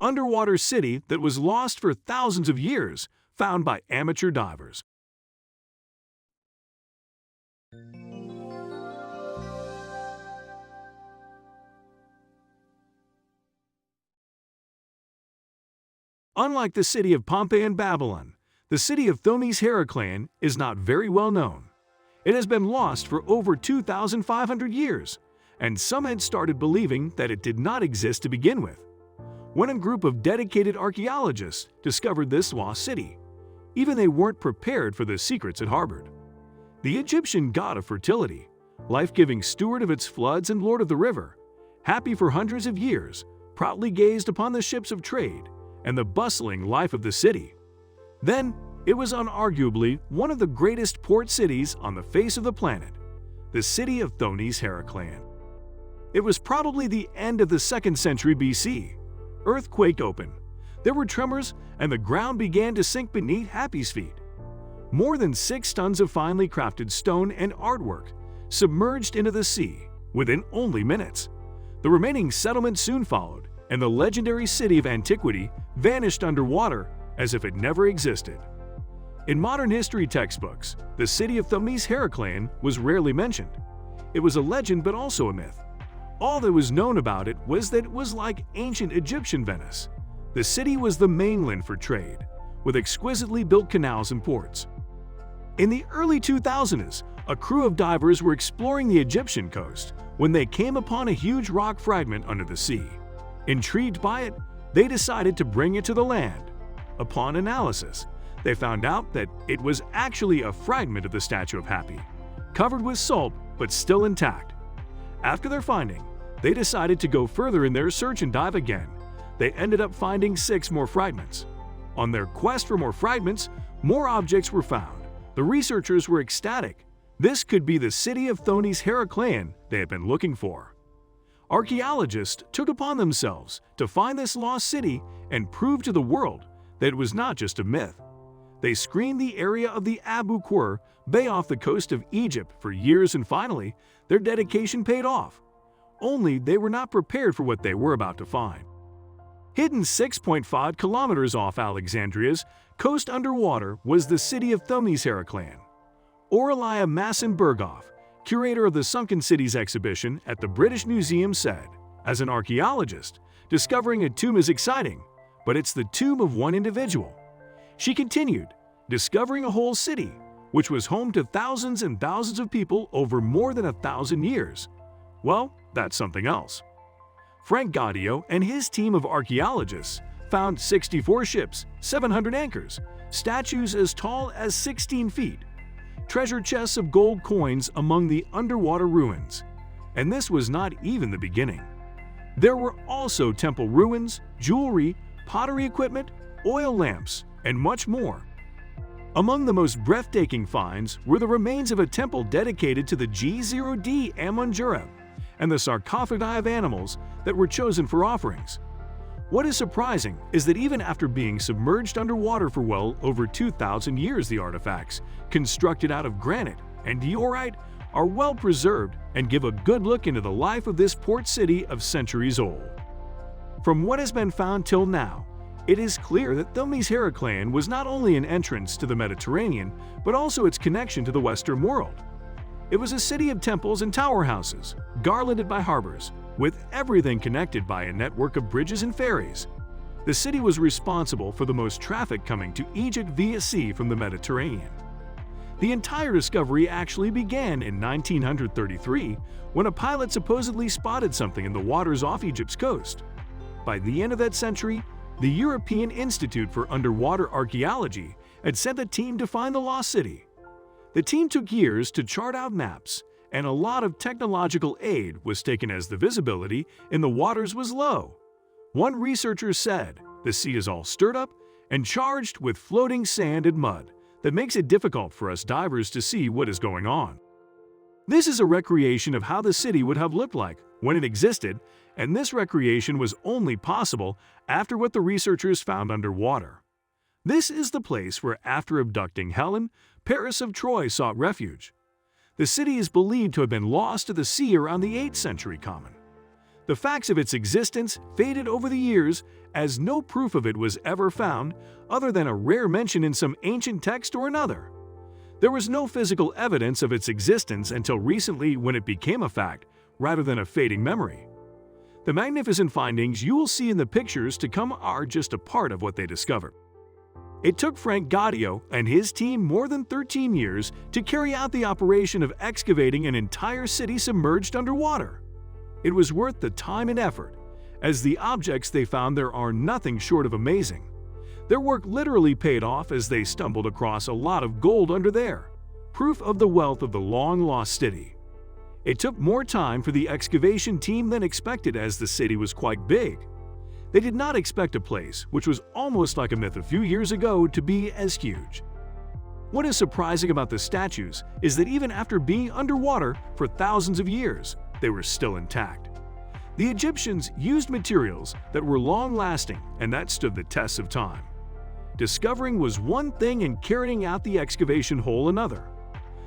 underwater city that was lost for thousands of years, found by amateur divers. Unlike the city of Pompei and Babylon, the city of Thonis-Heracleion is not very well known. It has been lost for over 2,500 years, and some had started believing that it did not exist to begin with. When a group of dedicated archaeologists discovered this lost city, even they weren't prepared for the secrets it harbored. The Egyptian god of fertility, life-giving steward of its floods and lord of the river, happy for hundreds of years, proudly gazed upon the ships of trade and the bustling life of the city. Then, it was unarguably one of the greatest port cities on the face of the planet, the city of Thonis-Heracleion. It was probably the end of the 2nd century BC. Earthquake opened. There were tremors, and the ground began to sink beneath Happy's feet. More than 6 tons of finely crafted stone and artwork submerged into the sea within only minutes. The remaining settlement soon followed, and the legendary city of antiquity vanished underwater as if it never existed. In modern history textbooks, the city of Thonis-Heracleion was rarely mentioned. It was a legend but also a myth. All that was known about it was that it was like ancient Egyptian Venice. The city was the mainland for trade, with exquisitely built canals and ports. In the early 2000s, a crew of divers were exploring the Egyptian coast when they came upon a huge rock fragment under the sea. Intrigued by it, they decided to bring it to the land. Upon analysis, they found out that it was actually a fragment of the statue of Happy, covered with salt but still intact. After their finding, they decided to go further in their search and dive again. They ended up finding 6 more fragments. On their quest for more fragments, more objects were found. The researchers were ecstatic. This could be the city of Thonis-Heracleion they had been looking for. Archaeologists took upon themselves to find this lost city and prove to the world that it was not just a myth. They screened the area of the Abu Qur Bay off the coast of Egypt for years, and finally, their dedication paid off. Only they were not prepared for what they were about to find. Hidden 6.5 kilometers off Alexandria's coast underwater was the city of Thonis-Heracleion. Aurelia Masson-Berghoff, curator of the Sunken Cities exhibition at the British Museum, said, "As an archaeologist, discovering a tomb is exciting, but it's the tomb of one individual." She continued, "Discovering a whole city, which was home to thousands and thousands of people over more than 1,000 years. Well, that's something else." Frank Gaudio and his team of archaeologists found 64 ships, 700 anchors, statues as tall as 16 feet, treasure chests of gold coins among the underwater ruins. And this was not even the beginning. There were also temple ruins, jewelry, pottery equipment, oil lamps, and much more. Among the most breathtaking finds were the remains of a temple dedicated to the G0D Amun-Jereb and the sarcophagi of animals that were chosen for offerings. What is surprising is that even after being submerged underwater for well over 2,000 years, the artifacts, constructed out of granite and diorite, are well preserved and give a good look into the life of this port city of centuries old. From what has been found till now, it is clear that Thonis-Heracleion was not only an entrance to the Mediterranean, but also its connection to the Western world. It was a city of temples and tower houses, garlanded by harbors, with everything connected by a network of bridges and ferries. The city was responsible for the most traffic coming to Egypt via sea from the Mediterranean. The entire discovery actually began in 1933, when a pilot supposedly spotted something in the waters off Egypt's coast. By the end of that century, the European Institute for Underwater Archaeology had sent a team to find the lost city. The team took years to chart out maps, and a lot of technological aid was taken as the visibility in the waters was low. One researcher said, "The sea is all stirred up and charged with floating sand and mud that makes it difficult for us divers to see what is going on." This is a recreation of how the city would have looked like when it existed, and this recreation was only possible after what the researchers found underwater. This is the place where, after abducting Helen, Paris of Troy sought refuge. The city is believed to have been lost to the sea around the 8th century common. The facts of its existence faded over the years, as no proof of it was ever found other than a rare mention in some ancient text or another. There was no physical evidence of its existence until recently, when it became a fact rather than a fading memory. The magnificent findings you will see in the pictures to come are just a part of what they discovered. It took Frank Gaudio and his team more than 13 years to carry out the operation of excavating an entire city submerged underwater. It was worth the time and effort, as the objects they found there are nothing short of amazing. Their work literally paid off, as they stumbled across a lot of gold under there, proof of the wealth of the long-lost city. It took more time for the excavation team than expected, as the city was quite big. They did not expect a place, which was almost like a myth a few years ago, to be as huge. What is surprising about the statues is that even after being underwater for thousands of years, they were still intact. The Egyptians used materials that were long-lasting and that stood the test of time. Discovering was one thing and carrying out the excavation hole another.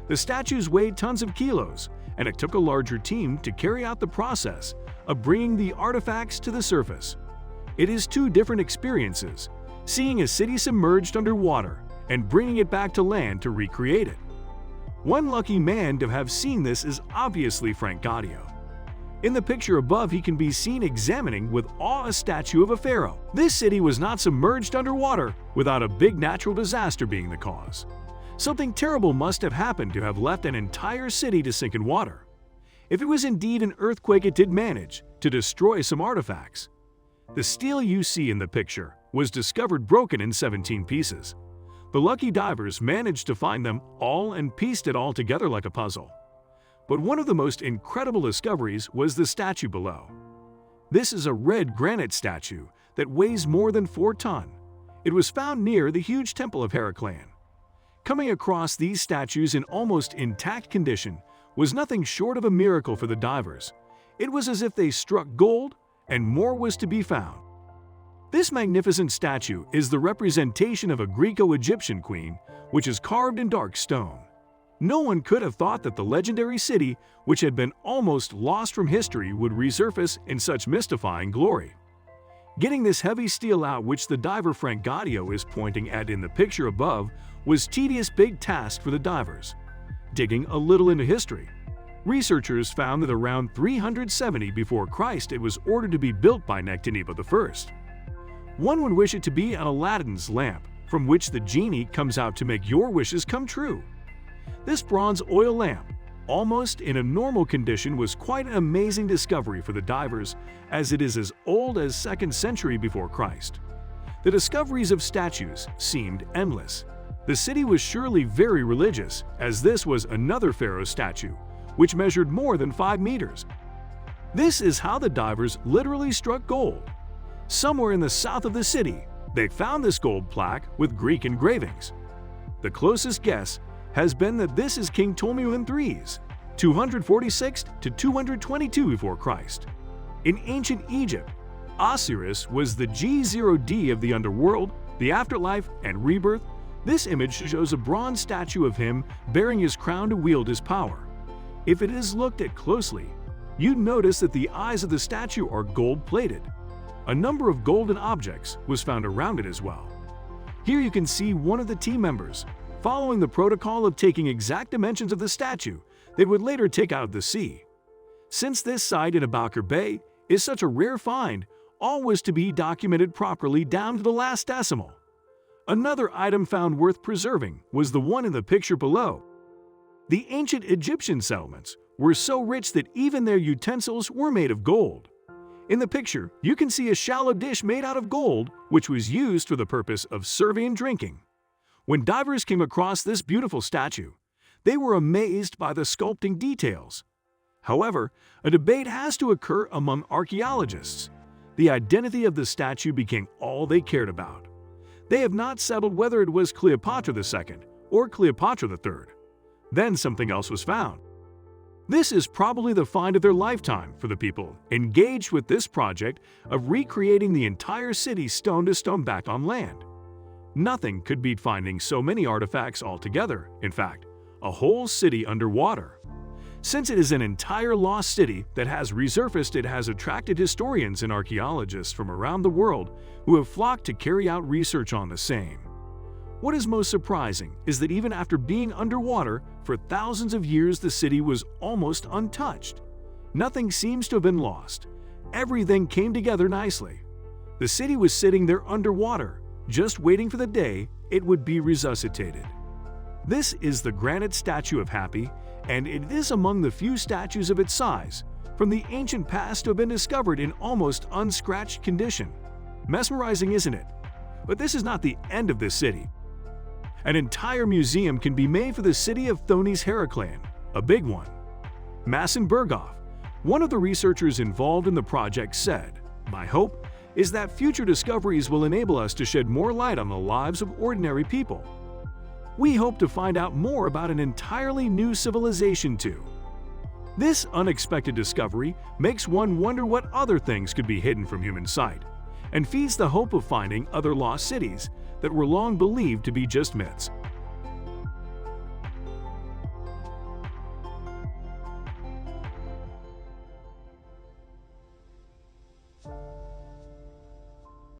The statues weighed tons of kilos, and it took a larger team to carry out the process of bringing the artifacts to the surface. It is two different experiences, seeing a city submerged underwater and bringing it back to land to recreate it. One lucky man to have seen this is obviously Frank Gaudio. In the picture above, he can be seen examining with awe a statue of a pharaoh. This city was not submerged underwater without a big natural disaster being the cause. Something terrible must have happened to have left an entire city to sink in water. If it was indeed an earthquake, it did manage to destroy some artifacts. The steel you see in the picture was discovered broken in 17 pieces. The lucky divers managed to find them all and pieced it all together like a puzzle. But one of the most incredible discoveries was the statue below. This is a red granite statue that weighs more than 4 tons. It was found near the huge temple of Heracleion. Coming across these statues in almost intact condition was nothing short of a miracle for the divers. It was as if they struck gold, and more was to be found. This magnificent statue is the representation of a Greco-Egyptian queen, which is carved in dark stone. No one could have thought that the legendary city, which had been almost lost from history, would resurface in such mystifying glory. Getting this heavy steel out, which the diver Frank Gaudio is pointing at in the picture above, was a tedious big task for the divers. Digging a little into history, researchers found that around 370 before Christ it was ordered to be built by Nectanebo I. One would wish it to be an Aladdin's lamp, from which the genie comes out to make your wishes come true. This bronze oil lamp, almost in a normal condition, was quite an amazing discovery for the divers, as it is as old as 2nd century before Christ. The discoveries of statues seemed endless. The city was surely very religious, as this was another pharaoh statue, which measured more than 5 meters. This is how the divers literally struck gold. Somewhere in the south of the city, they found this gold plaque with Greek engravings. The closest guess has been that this is King Ptolemy III's, 246 to 222 before Christ. In ancient Egypt, Osiris was the G0D of the underworld, the afterlife, and rebirth. This image shows a bronze statue of him bearing his crown to wield his power. If it is looked at closely, you'd notice that the eyes of the statue are gold-plated. A number of golden objects was found around it as well. Here you can see one of the team members. Following the protocol of taking exact dimensions of the statue, they would later take out of the sea. Since this site in Abakar Bay is such a rare find, all was to be documented properly down to the last decimal. Another item found worth preserving was the one in the picture below. The ancient Egyptian settlements were so rich that even their utensils were made of gold. In the picture, you can see a shallow dish made out of gold, which was used for the purpose of serving and drinking. When divers came across this beautiful statue, they were amazed by the sculpting details. However, a debate has to occur among archaeologists. The identity of the statue became all they cared about. They have not settled whether it was Cleopatra II or Cleopatra III. Then something else was found. This is probably the find of their lifetime for the people engaged with this project of recreating the entire city stone to stone back on land. Nothing could beat finding so many artifacts all together, in fact, a whole city underwater. Since it is an entire lost city that has resurfaced, it has attracted historians and archaeologists from around the world who have flocked to carry out research on the same. What is most surprising is that even after being underwater for thousands of years, the city was almost untouched. Nothing seems to have been lost. Everything came together nicely. The city was sitting there underwater, just waiting for the day it would be resuscitated. This is the granite statue of Hapi, and it is among the few statues of its size from the ancient past to have been discovered in almost unscratched condition. Mesmerizing, isn't it? But this is not the end of this city. An entire museum can be made for the city of Thonis-Heracleion, a big one. Masson Berghoff, one of the researchers involved in the project, said, "My hope is that future discoveries will enable us to shed more light on the lives of ordinary people. We hope to find out more about an entirely new civilization too." This unexpected discovery makes one wonder what other things could be hidden from human sight, and feeds the hope of finding other lost cities that were long believed to be just myths.